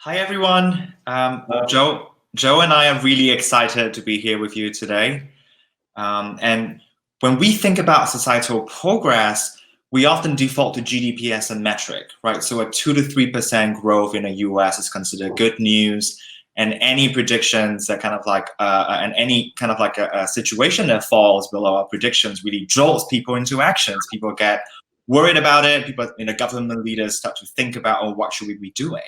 Hi, everyone. Joe and I are really excited to be here with you today. And when we think about societal progress, we often default to GDP as a metric, right? So a 2 to 3% growth in the US is considered good news. And any predictions that a situation that falls below our predictions really jolts people into actions. People get worried about it. Government leaders start to think about, oh, what should we be doing?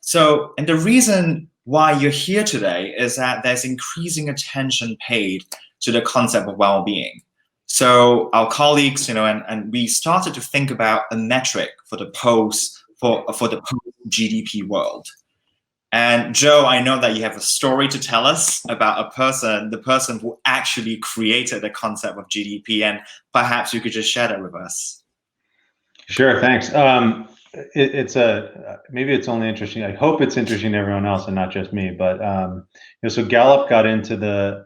So, and the reason why you're here today is that there's increasing attention paid to the concept of well-being. So our colleagues, and we started to think about a metric for the post GDP world. And Joe, I know that you have a story to tell us about the person who actually created the concept of GDP, and perhaps you could just share that with us. Sure, thanks. Maybe it's only interesting. I hope it's interesting to everyone else and not just me. But so Gallup got into the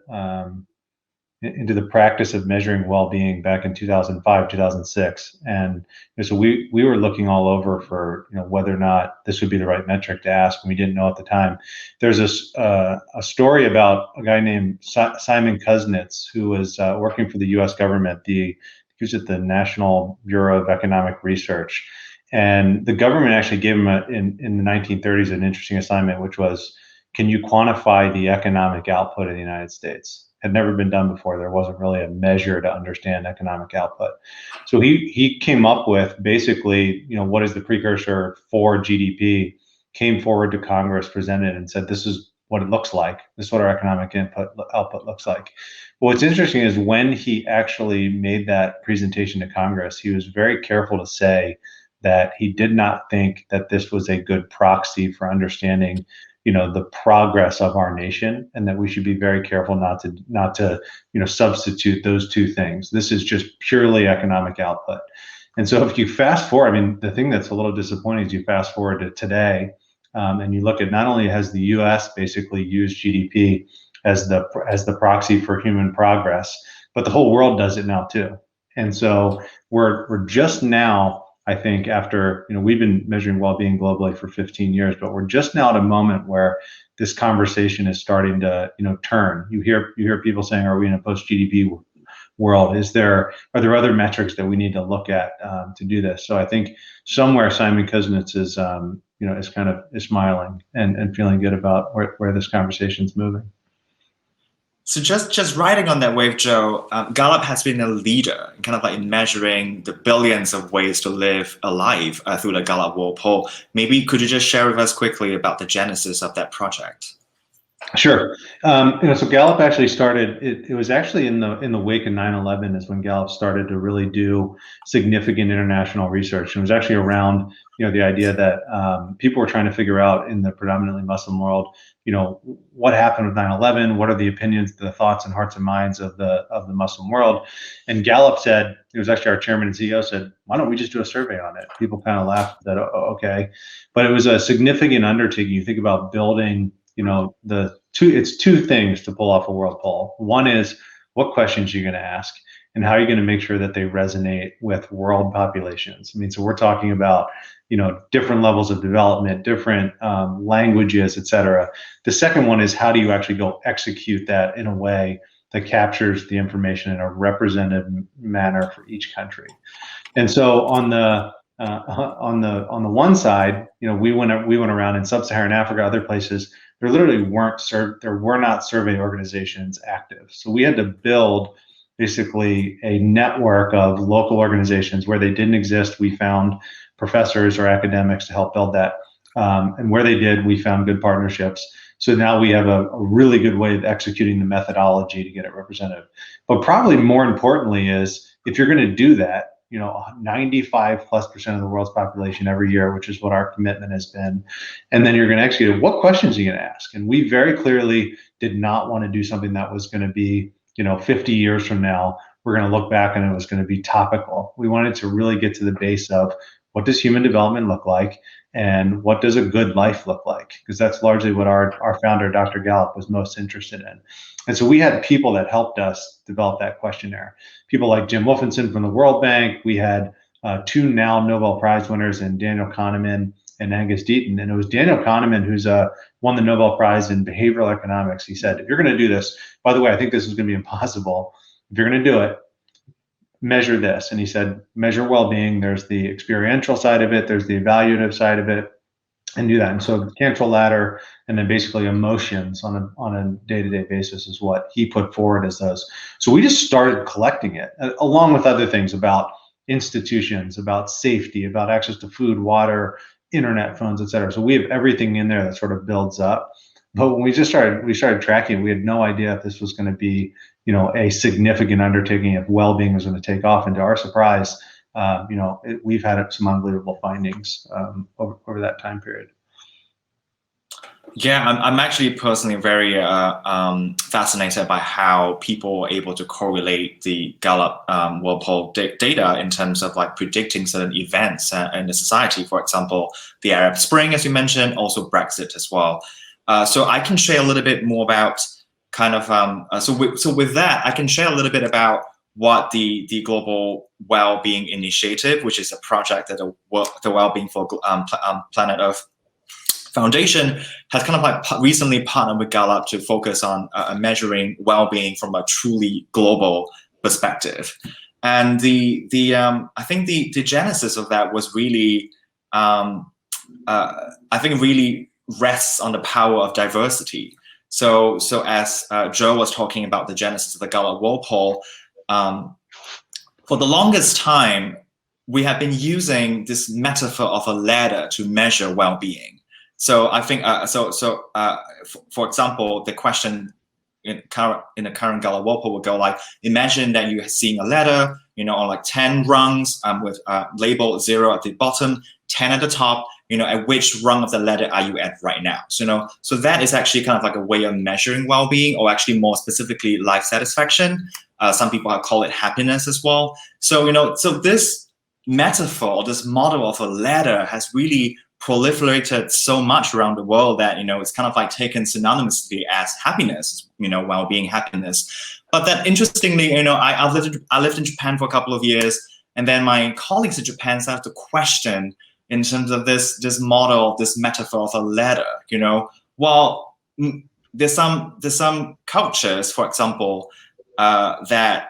practice of measuring well-being back in 2005, 2006, and so we were looking all over for whether or not this would be the right metric to ask, and we didn't know at the time. There's a story about a guy named Simon Kuznets who was working for the U.S. government. He was at the National Bureau of Economic Research. And the government actually gave him in the 1930s an interesting assignment, which was, can you quantify the economic output of the United States? Had never been done before. There wasn't really a measure to understand economic output. So he came up with basically, what is the precursor for GDP, came forward to Congress, presented, and said, this is what it looks like. This is what our economic output looks like. But what's interesting is when he actually made that presentation to Congress, he was very careful to say that he did not think that this was a good proxy for understanding, the progress of our nation, and that we should be very careful not to substitute those two things. This is just purely economic output. And so if you fast forward, the thing that's a little disappointing is you fast forward to today, and you look at, not only has the U.S. basically used GDP as the proxy for human progress, but the whole world does it now too. And so we're just now, I think, after, we've been measuring well-being globally for 15 years, but we're just now at a moment where this conversation is starting to, turn. You hear people saying, are we in a post-GDP world? Are there other metrics that we need to look at to do this? So I think somewhere Simon Kuznets is smiling and feeling good about where this conversation is moving. So just riding on that wave, Joe, Gallup has been a leader in measuring the billions of ways to live alive through the Gallup World Poll. Maybe could you just share with us quickly about the genesis of that project? Sure. So Gallup actually started. It was actually in the wake of 9/11 is when Gallup started to really do significant international research. It was actually around the idea that people were trying to figure out in the predominantly Muslim world, what happened with 9/11. What are the opinions, the thoughts, and hearts and minds of the Muslim world? And Gallup said, it was actually our chairman and CEO said, why don't we just do a survey on it? People kind of laughed at that. Oh, okay, but it was a significant undertaking. You think about building. It's two things to pull off a world poll. One is what questions you're going to ask and how you're going to make sure that they resonate with world populations. So we're talking about, different levels of development, different languages, et cetera. The second one is how do you actually go execute that in a way that captures the information in a representative manner for each country. And so on the one side, we went around in sub-Saharan Africa, other places. There literally were not survey organizations active. So we had to build basically a network of local organizations. Where they didn't exist, we found professors or academics to help build that. And where they did, we found good partnerships. So now we have a really good way of executing the methodology to get it representative. But probably more importantly is, if you're going to do that, 95+% of the world's population every year, which is what our commitment has been. And then you're going to execute it. What questions are you going to ask? And we very clearly did not want to do something that was going to be, 50 years from now, we're going to look back and it was going to be topical. We wanted to really get to the base of what does human development look like and what does a good life look like? Because that's largely what our founder, Dr. Gallup, was most interested in. And so we had people that helped us develop that questionnaire. People like Jim Wolfenson from the World Bank. We had two now Nobel Prize winners, and Daniel Kahneman and Angus Deaton. And it was Daniel Kahneman, who's won the Nobel Prize in behavioral economics. He said, if you're going to do this, by the way, I think this is going to be impossible. If you're going to do it, measure this. And he said, measure well-being. There's the experiential side of it. There's the evaluative side of it, and do that. And so the Cantrell ladder and then basically emotions on a day-to-day basis is what he put forward as those. So we just started collecting it along with other things about institutions, about safety, about access to food, water, internet, phones, et cetera. So we have everything in there that sort of builds up. But when we started tracking, we had no idea if this was going to be, a significant undertaking, if well-being was going to take off. And to our surprise, we've had some unbelievable findings over that time period. Yeah, I'm actually personally very fascinated by how people are able to correlate the Gallup World Poll data in terms of like predicting certain events in the society. For example, the Arab Spring, as you mentioned, also Brexit as well. So I can share a little bit more about kind of so with that, I can share a little bit about what the Global Wellbeing Initiative, which is a project that the Wellbeing for Planet Earth Foundation has kind of like recently partnered with Gallup to focus on measuring well-being from a truly global perspective. And I think the genesis of that was really, I think really rests on the power of diversity. So as Joe was talking about the genesis of the Gallup World Poll, for the longest time, we have been using this metaphor of a ladder to measure well-being. So I think, for example, the question in the current Gallup World Poll would go like, imagine that you're seeing a ladder, on like 10 rungs with labeled 0 at the bottom, 10 at the top, at which rung of the ladder are you at right now? So, so that is actually kind of like a way of measuring well-being, or actually more specifically life satisfaction. Some people call it happiness as well. So, so this metaphor, this model of a ladder has really proliferated so much around the world that, it's kind of like taken synonymously as happiness, well-being, happiness. But that interestingly, I lived in Japan for a couple of years, and then my colleagues in Japan started to question in terms of this model, this metaphor of a ladder, well, there's some cultures, for example, that,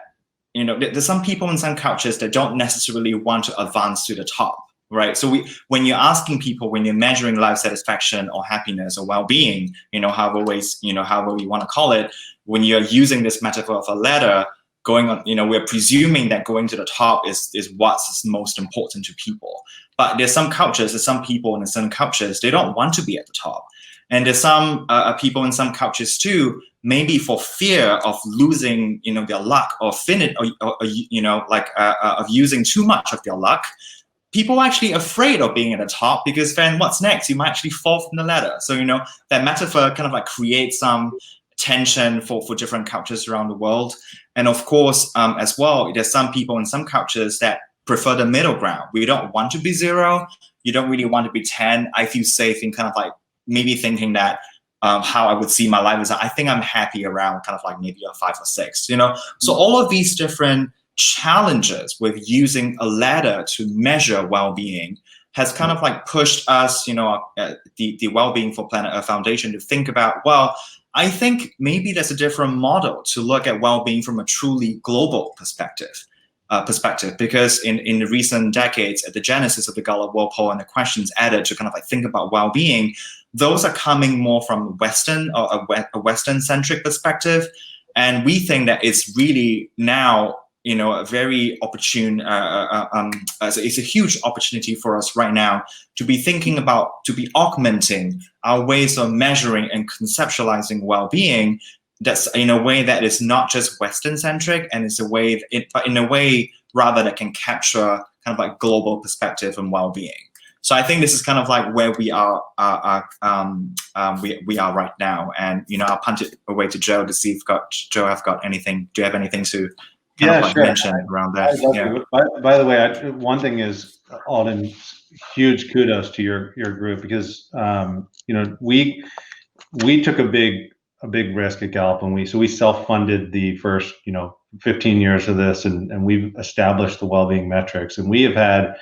there's some people in some cultures that don't necessarily want to advance to the top, right? So when you're asking people, when you're measuring life satisfaction or happiness or well-being, however we want to call it, when you're using this metaphor of a ladder, going on, we're presuming that going to the top is what's most important to people. But there's some cultures, there's some people in some cultures, they don't want to be at the top. And there's some people in some cultures too, maybe for fear of losing, their luck or of using too much of their luck. People are actually afraid of being at the top, because then what's next? You might actually fall from the ladder. So, that metaphor kind of like creates some tension for different cultures around the world. And of course, as well, there's some people in some cultures that prefer the middle ground. We don't want to be 0. You don't really want to be 10. I feel safe in kind of like maybe thinking that how I would see my life is, I think I'm happy around kind of like maybe a 5 or 6, So all of these different challenges with using a ladder to measure well-being has kind of like pushed us, the Wellbeing for Planet Earth Foundation to think about, well, I think maybe there's a different model to look at well-being from a truly global perspective, because in the recent decades, at the genesis of the Gallup World Poll and the questions added to kind of like think about well-being, those are coming more from Western or a Western-centric perspective. And we think that it's really now, a very opportune, it's a huge opportunity for us right now to be thinking about, to be augmenting our ways of measuring and conceptualizing well-being, that's in a way that is not just Western-centric, and it's a way, but in a way rather that can capture kind of like global perspective and well-being. So I think this is kind of like where we are right now. And I'll punt it away to Joe to see if Joe have got anything. Do you have anything to mention around that? Yeah. By the way, one thing is, Alden, huge kudos to your group, because we took a big risk at Gallup, and we self-funded the first 15 years of this, and we've established the well-being metrics, and we have had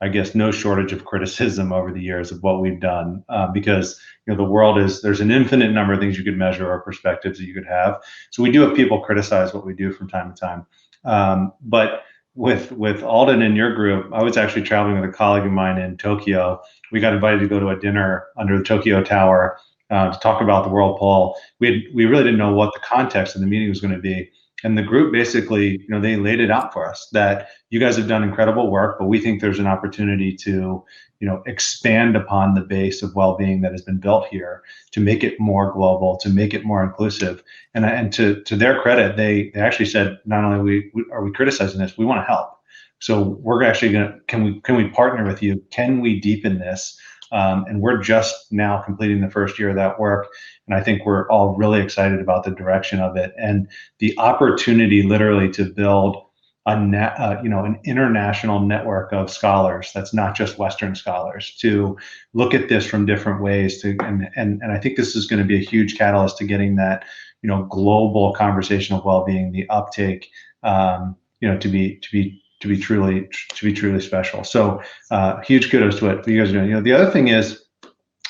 I guess, no shortage of criticism over the years of what we've done, because the world there's an infinite number of things you could measure or perspectives that you could have. So we do have people criticize what we do from time to time. But with Alden and your group, I was actually traveling with a colleague of mine in Tokyo. We got invited to go to a dinner under the Tokyo Tower to talk about the world poll. We really didn't know what the context of the meeting was going to be. And the group basically, they laid it out for us that you guys have done incredible work, but we think there's an opportunity to, expand upon the base of well-being that has been built here, to make it more global, to make it more inclusive. And to their credit, they actually said, not only are we criticizing this, we want to help. So we're actually can we partner with you? Can we deepen this? And we're just now completing the first year of that work. And I think we're all really excited about the direction of it and the opportunity literally to build an international network of scholars that's not just Western scholars, to look at this from different ways, and I think this is going to be a huge catalyst to getting that global conversation of well-being, the uptake, to be truly special. So huge kudos to what you guys are doing. The other thing is,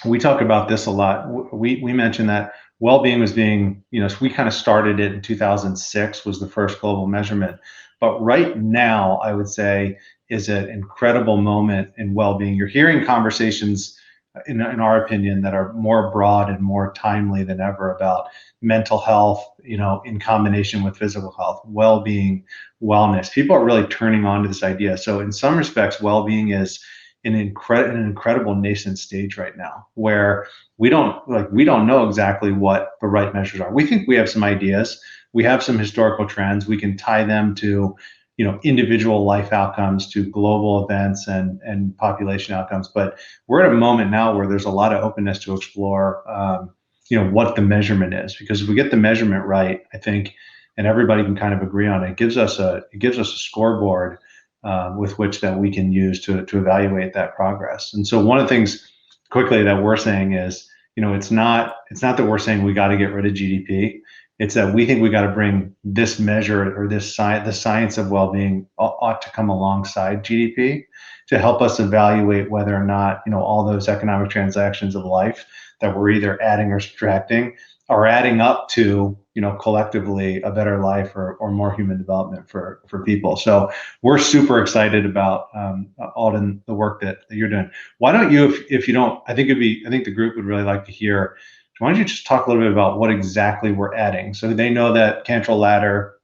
we talk about this a lot. We mentioned that well-being was being, we kind of started it in 2006 was the first global measurement. But right now, I would say, is an incredible moment in well-being. You're hearing conversations, in our opinion, that are more broad and more timely than ever about mental health, in combination with physical health, well-being, wellness. People are really turning on to this idea. So in some respects, well-being is an incredible nascent stage right now, where we don't know exactly what the right measures are. We think we have some ideas. We have some historical trends. We can tie them to, individual life outcomes, to global events and population outcomes. But we're at a moment now where there's a lot of openness to explore, what the measurement is, because if we get the measurement right, I think, and everybody can kind of agree on it, it gives us a scoreboard with which that we can use to evaluate that progress. And so one of the things quickly that we're saying is, it's not that we're saying we got to get rid of GDP. It's that we think we got to bring this measure, or the science of well-being ought to come alongside GDP to help us evaluate whether or not, all those economic transactions of life that we're either adding or subtracting are adding up to, collectively a better life or more human development for people. So we're super excited about, Alden, the work that you're doing. Why don't you, if you don't, I think the group would really like to hear, why don't you just talk a little bit about what exactly we're adding? So they know that Cantrell ladder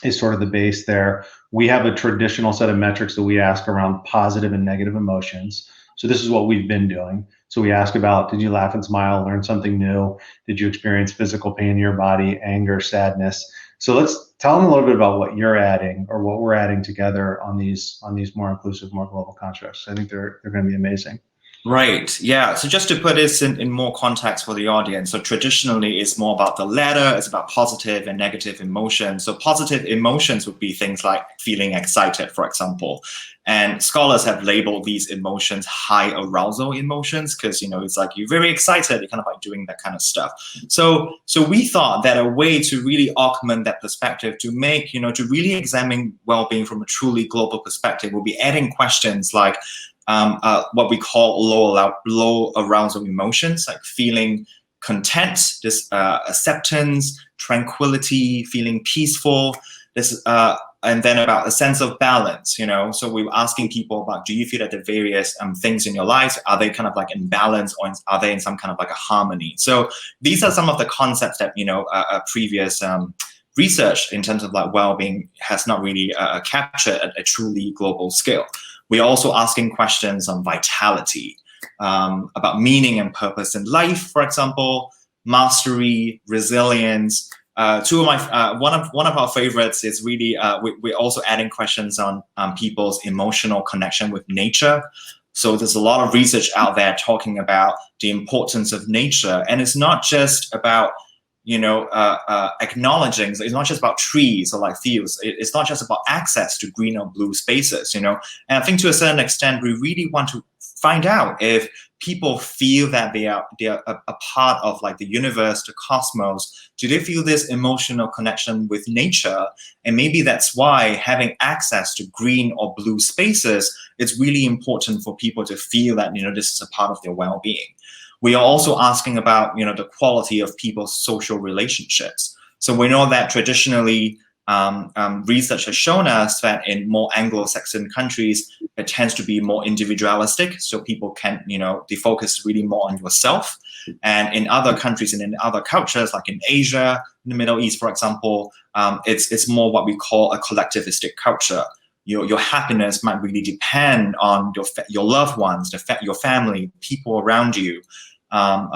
is sort of the base there. We have a traditional set of metrics that we ask around positive and negative emotions. So this is what we've been doing. So we ask about, did you laugh and smile, learn something new? Did you experience physical pain in your body, anger, sadness? So let's tell them a little bit about what you're adding, or what we're adding together on these more inclusive, more global constructs. I think they're going to be amazing. Right. Yeah. So just to put this in more context for the audience. So traditionally, it's more about the ladder. It's about positive and negative emotions. So positive emotions would be things like feeling excited, for example. And scholars have labeled these emotions high arousal emotions because, it's like you're very excited. You're kind of like doing that kind of stuff. So we thought that a way to really augment that perspective, to make, to really examine well-being from a truly global perspective, will be adding questions like, what we call low arousal emotions, like feeling content, this acceptance, tranquility, feeling peaceful, this, and then about a sense of balance. So we were asking people about, do you feel that the various things in your life, are they kind of like in balance, or are they in some kind of like a harmony? So these are some of the concepts that previous research in terms of like well-being has not really captured at a truly global scale. We're also asking questions on vitality, about meaning and purpose in life, for example, mastery, resilience. Two of my one of our favorites is really we're also adding questions on people's emotional connection with nature. So there's a lot of research out there talking about the importance of nature, and it's not just about acknowledging. It's not just about trees or like fields. It's not just about access to green or blue spaces, And I think to a certain extent, we really want to find out if people feel that they are a part of like the universe, the cosmos. Do they feel this emotional connection with nature? And maybe that's why having access to green or blue spaces is really important for people to feel that, this is a part of their well-being. We are also asking about, the quality of people's social relationships. So we know that traditionally, research has shown us that in more Anglo-Saxon countries, it tends to be more individualistic. So people can, they focus really more on yourself. And in other countries and in other cultures, like in Asia, in the Middle East, for example, it's more what we call a collectivistic culture. Your happiness might really depend on your loved ones, your family, people around you.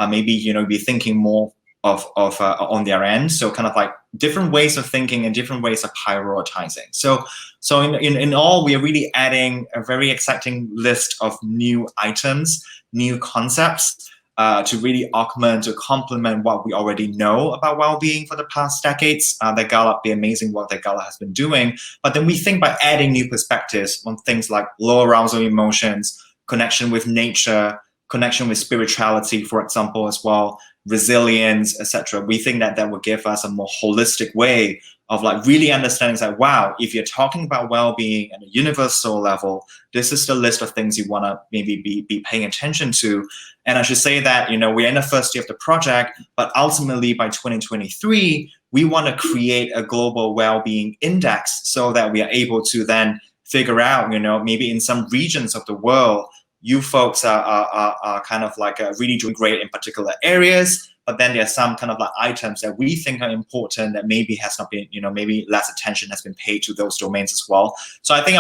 Maybe, be thinking more of on their end. So kind of like different ways of thinking and different ways of prioritizing. So in all, we are really adding a very exciting list of new items, new concepts to really augment, to complement what we already know about well-being for the past decades. The amazing work that Gallup has been doing. But then we think by adding new perspectives on things like low arousal emotions, connection with nature, connection with spirituality, for example, as well, resilience, etc. We think that will give us a more holistic way of like really understanding like, wow, if you're talking about well-being at a universal level, this is the list of things you want to maybe be paying attention to. And I should say that, we're in the first year of the project, but ultimately by 2023, we want to create a global well-being index so that we are able to then figure out, maybe in some regions of the world, you folks are kind of like really doing great in particular areas, but then there are some kind of like items that we think are important that maybe has not been, maybe less attention has been paid to those domains as well. So I think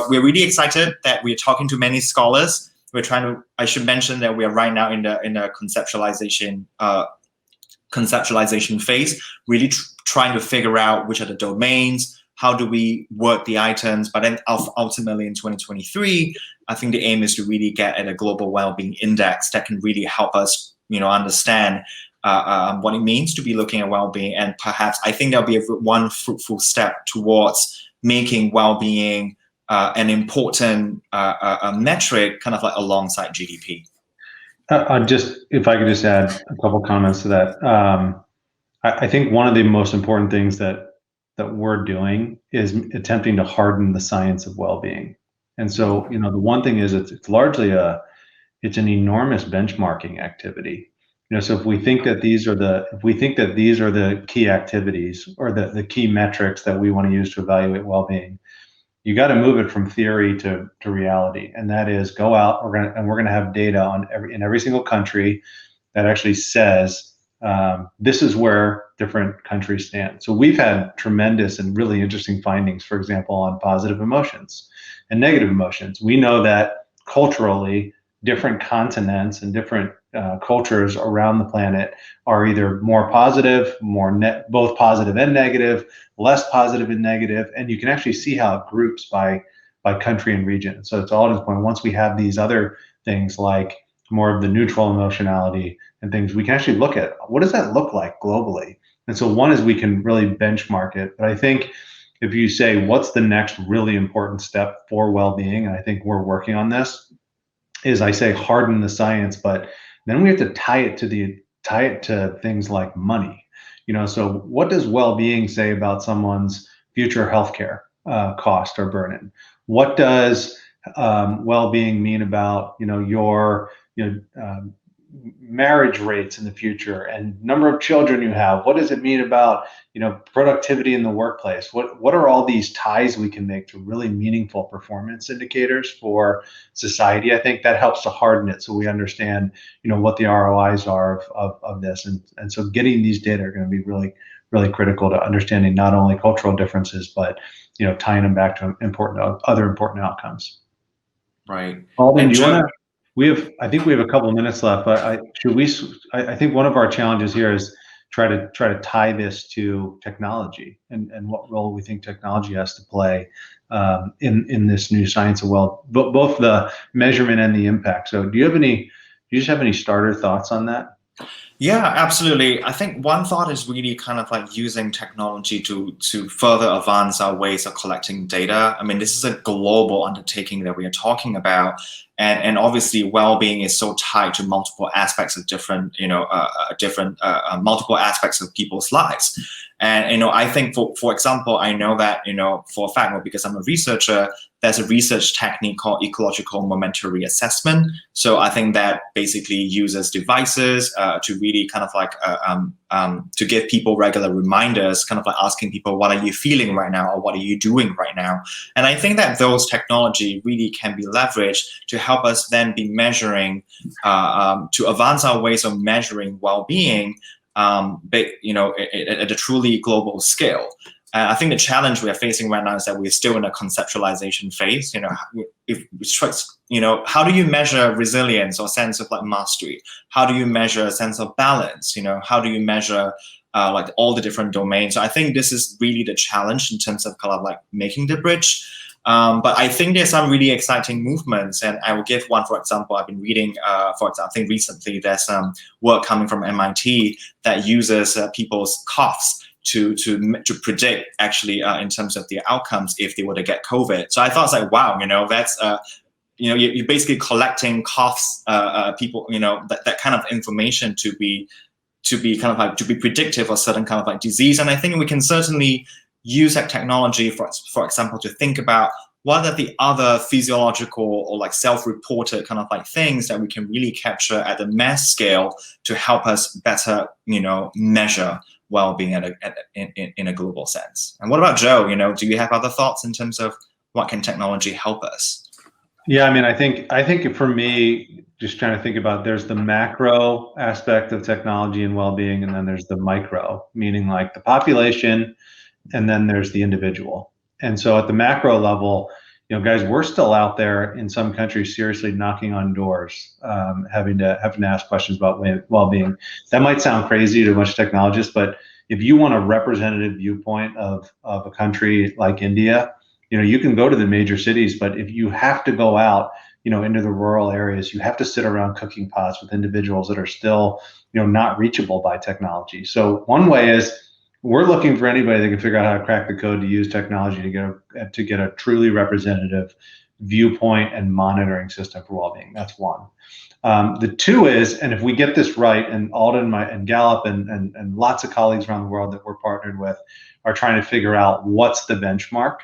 we're really excited that we're talking to many scholars. I should mention that we are right now in the conceptualization phase, really trying to figure out which are the domains, how do we work the items, but then ultimately in 2023, I think the aim is to really get at a global well-being index that can really help us, understand what it means to be looking at well-being, and perhaps I think there'll be one fruitful step towards making well-being an important metric, kind of like alongside GDP. If I could just add a couple comments to that. I think one of the most important things that we're doing is attempting to harden the science of well-being. And so, the one thing is it's largely it's an enormous benchmarking activity. So if we think that these are the key activities or the key metrics that we want to use to evaluate well-being, you got to move it from theory to reality. And that is go out, we're going to have data in every single country that actually says, this is where different countries stand. So we've had tremendous and really interesting findings, for example, on positive emotions and negative emotions. We know that culturally, different continents and different cultures around the planet are either more positive, both positive and negative, less positive and negative, and you can actually see how it groups by country and region. So it's Alden's point, once we have these other things like more of the neutral emotionality and things, we can actually look at what does that look like globally. And so one is we can really benchmark it. But I think if you say what's the next really important step for well-being, and I think we're working on this, is I say harden the science, but then we have to tie it to things like money. So what does well-being say about someone's future healthcare cost or burden? What does well-being mean about your marriage rates in the future and number of children you have? What does it mean about productivity in the workplace? What are all these ties we can make to really meaningful performance indicators for society? I think that helps to harden it so we understand what the ROIs are of this, and so getting these data are going to be really, really critical to understanding not only cultural differences but tying them back to other important outcomes. Right. Alden, do you want to? I think we have a couple of minutes left, but I think one of our challenges here is try to tie this to technology and what role we think technology has to play in this new science of both the measurement and the impact. So do you just have any starter thoughts on that? Yeah, absolutely. I think one thought is really kind of like using technology to further advance our ways of collecting data. I mean, this is a global undertaking that we are talking about, and obviously, well-being is so tied to multiple aspects of different, multiple aspects of people's lives. And I think, for example, I know that for a fact, well, because I'm a researcher, there's a research technique called ecological momentary assessment. So I think that basically uses devices to really kind of like to give people regular reminders, kind of like asking people, what are you feeling right now, or what are you doing right now? And I think that those technology really can be leveraged to help us then be measuring, to advance our ways of measuring well-being, at a truly global scale. I think the challenge we are facing right now is that we're still in a conceptualization phase. How do you measure resilience or sense of like mastery? How do you measure a sense of balance? How do you measure like all the different domains? So I think this is really the challenge in terms of kind of like making the bridge. But I think there's some really exciting movements, and I will give one, for example. I've been reading, for example, I think recently there's some work coming from MIT that uses people's coughs to predict actually in terms of the outcomes if they were to get COVID. So I thought it's like, wow, that's you're basically collecting coughs, people, that kind of information to be kind of like to be predictive of certain kind of like disease. And I think we can certainly use that technology, for example, to think about what are the other physiological or like self-reported kind of like things that we can really capture at the mass scale to help us better, measure well-being in a global sense. And what about Joe? Do you have other thoughts in terms of what can technology help us? Yeah, I mean, I think for me, just trying to think about, there's the macro aspect of technology and well-being, and then there's the micro, meaning like the population, and then there's the individual. And so at the macro level, guys, we're still out there in some countries seriously knocking on doors, having to ask questions about well-being. That might sound crazy to a bunch of technologists, but if you want a representative viewpoint of a country like India, you can go to the major cities, but if you have to go out, into the rural areas, you have to sit around cooking pots with individuals that are still, not reachable by technology. So one way is, we're looking for anybody that can figure out how to crack the code to use technology to get a truly representative viewpoint and monitoring system for well-being. That's one. The two is, and if we get this right, and Alden and Gallup and lots of colleagues around the world that we're partnered with are trying to figure out what's the benchmark,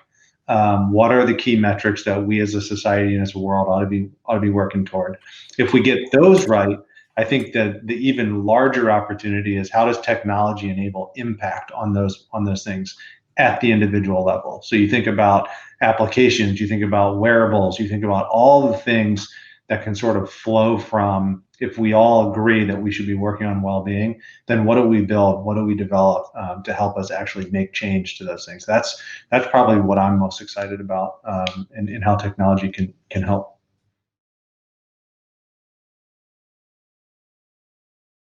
what are the key metrics that we as a society and as a world ought to be working toward. If we get those right, I think that the even larger opportunity is, how does technology enable impact on those things at the individual level? So you think about applications, you think about wearables, you think about all the things that can sort of flow from, if we all agree that we should be working on well-being, then what do we build, what do we develop to help us actually make change to those things? That's probably what I'm most excited about, and how technology can help.